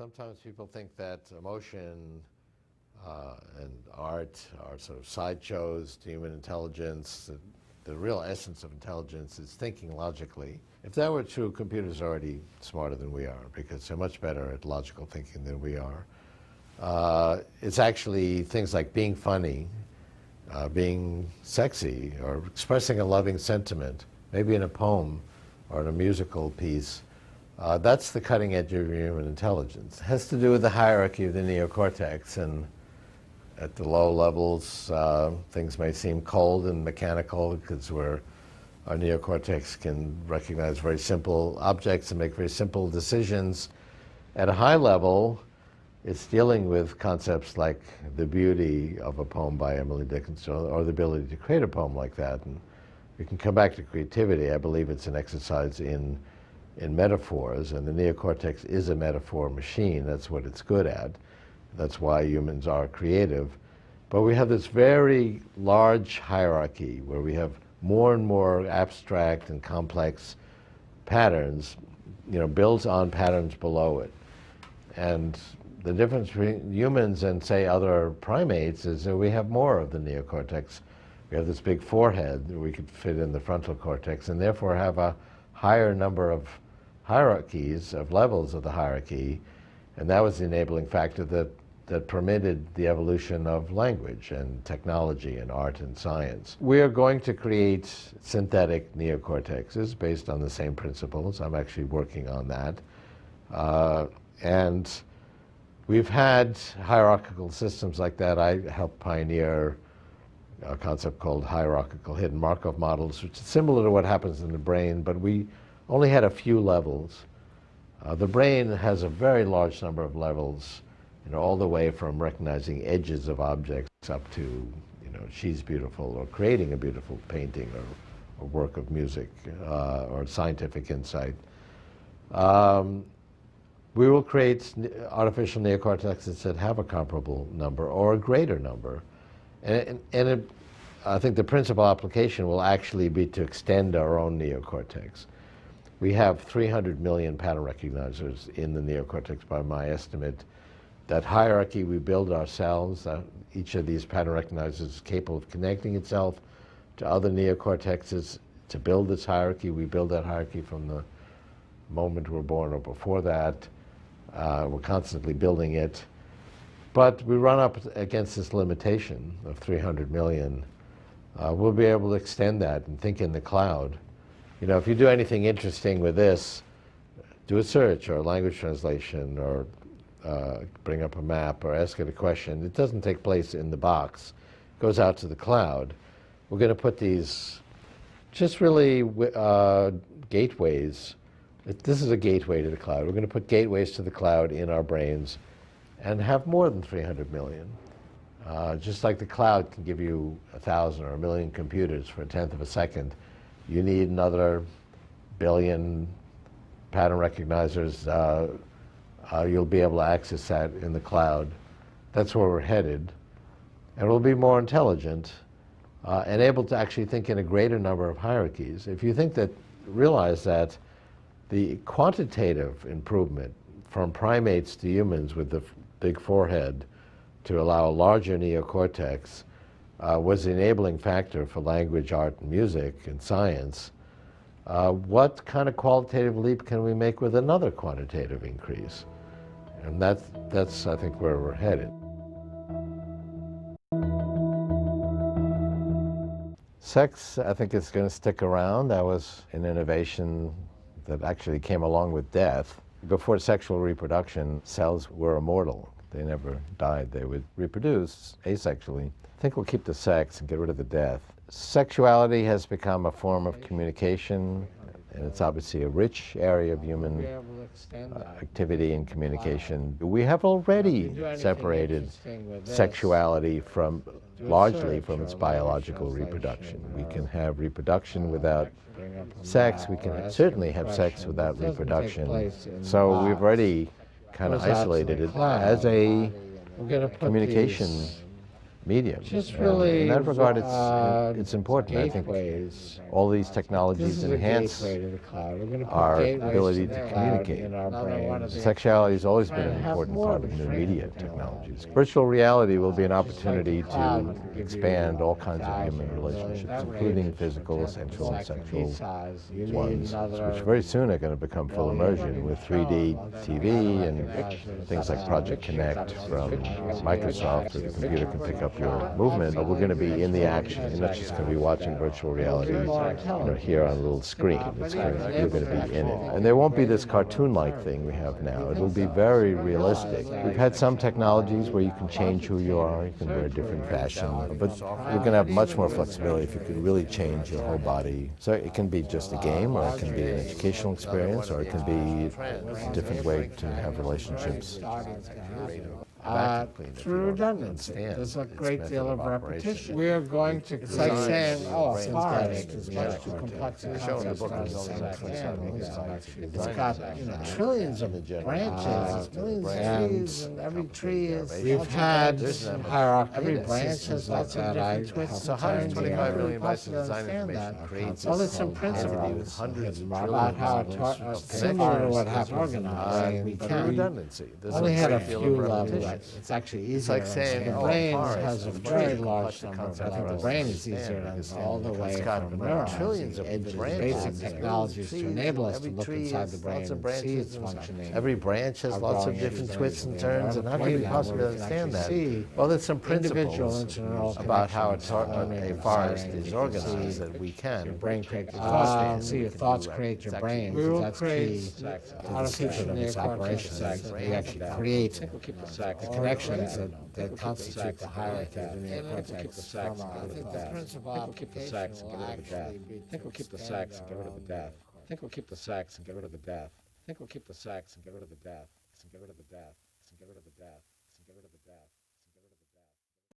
Sometimes people think that emotion and art are sort of sideshows to human intelligence. The real essence of intelligence is thinking logically. If that were true, computers are already smarter than we are because they're much better at logical thinking than we are. It's actually things like being funny, being sexy, or expressing a loving sentiment, maybe in a poem or in a musical piece. That's the cutting edge of human intelligence. It has to do with the hierarchy of the neocortex, and at the low levels, things may seem cold and mechanical because our neocortex can recognize very simple objects and make very simple decisions. At a high level, it's dealing with concepts like the beauty of a poem by Emily Dickinson, or the ability to create a poem like that. And we can come back to creativity. I believe it's an exercise in metaphors, and the neocortex is a metaphor machine. That's what it's good at. That's why humans are creative. But we have this very large hierarchy where we have more and more abstract and complex patterns, builds on patterns below it. And the difference between humans and, say, other primates is that we have more of the neocortex. We have this big forehead that we could fit in the frontal cortex, and therefore have a higher number of hierarchies, of levels of the hierarchy, and that was the enabling factor that permitted the evolution of language and technology and art and science. We are going to create synthetic neocortexes based on the same principles. I'm actually working on that. And we've had hierarchical systems like that. I helped pioneer a concept called hierarchical hidden Markov models, which is similar to what happens in the brain, but we only had a few levels. The brain has a very large number of levels, all the way from recognizing edges of objects up to, she's beautiful, or creating a beautiful painting or work of music, or scientific insight. We will create artificial neocortexes that have a comparable number or a greater number. I think the principal application will actually be to extend our own neocortex. We have 300 million pattern recognizers in the neocortex by my estimate. That hierarchy we build ourselves. Each of these pattern recognizers is capable of connecting itself to other neocortexes. To build this hierarchy, we build that hierarchy from the moment we're born or before that. We're constantly building it. But we run up against this limitation of 300 million. We'll be able to extend that and think in the cloud. If you do anything interesting with this, do a search or a language translation, or bring up a map or ask it a question. It doesn't take place in the box. It goes out to the cloud. We're going to put these just really gateways. This is a gateway to the cloud. We're going to put gateways to the cloud in our brains and have more than 300 million. Just like the cloud can give you 1,000 or 1,000,000 computers for a tenth of a second, you need another billion pattern recognizers. You'll be able to access that in the cloud. That's where we're headed. And we'll be more intelligent and able to actually think in a greater number of hierarchies. If you realize that the quantitative improvement from primates to humans with the big forehead to allow a larger neocortex was the enabling factor for language, art, and music, and science. What kind of qualitative leap can we make with another quantitative increase? And that's I think, where we're headed. Sex, I think, is going to stick around. That was an innovation that actually came along with death. Before sexual reproduction, cells were immortal. They never died. They would reproduce asexually. I think we'll keep the sex and get rid of the death. Sexuality has become a form of communication, and it's obviously a rich area of human activity and communication. We have already separated sexuality largely from its biological reproduction. We can have reproduction without sex. We can certainly have sex without reproduction. So we've already kind of isolated it as a communication medium. Just And really, in that regard, it's important. I think gateways. all these This technologies is a enhance gateway to the cloud. We're going to put our gateways ability the to cloud communicate. in our brains. Sexuality has always been an And have important more part of of a new freedom media to do technologies. that. Virtual reality will be an opportunity Just like the cloud to can give you expand all kinds of size human or relationships, that including range, physical, which sensual, and second sexual size. You need ones, another which very soon are going to become full immersion with 3D TV and things like Project Connect from Microsoft, where the computer can pick up your movement. But we're going to be in the action. You're not just going to be watching virtual reality, here on a little screen. You're going to be in it. And there won't be this cartoon-like thing we have now. It will be very realistic. We've had some technologies where you can change who you are. You can wear a different fashion. But you're going to have much more flexibility if you could really change your whole body. So it can be just a game, or it can be an educational experience, or it can be a different way to have relationships. Through redundancy. There's a great deal of repetition. We are going to, it's like saying, oh, a forest is much too complex a concept for us to understand. It's got, trillions of branches, millions of trees, and every tree is... We've had hierarchy. Every branch has lots of different twists and turns. 125 million bytes of design information creates well, it's some principle with hundreds of about how similar to what happens organized. We can't redundancy. Only had a few levels. It's actually easier. It's like saying the brain has a very large number of levels. The brain is easier to understand all the way from neurons, trillions of basic technologies to enable us to look inside the brain and see its functioning. Every branch has lots of different twists and turns, and how can we possibly understand that? Well, there's some principles about how a forest is organized that we can. Your brain creates thoughts. See, your thoughts create your brain. That's key to the operation. We actually create the connections that constitute the hierarchy of the neocortex. I think we'll keep the sex and get rid of the death. I think we'll keep the sex and get rid of the death. I think we'll keep the sex and get rid of the death. I think we'll keep the sex and get rid of the death. And get rid of the death. And get rid of the death. And get rid of the death.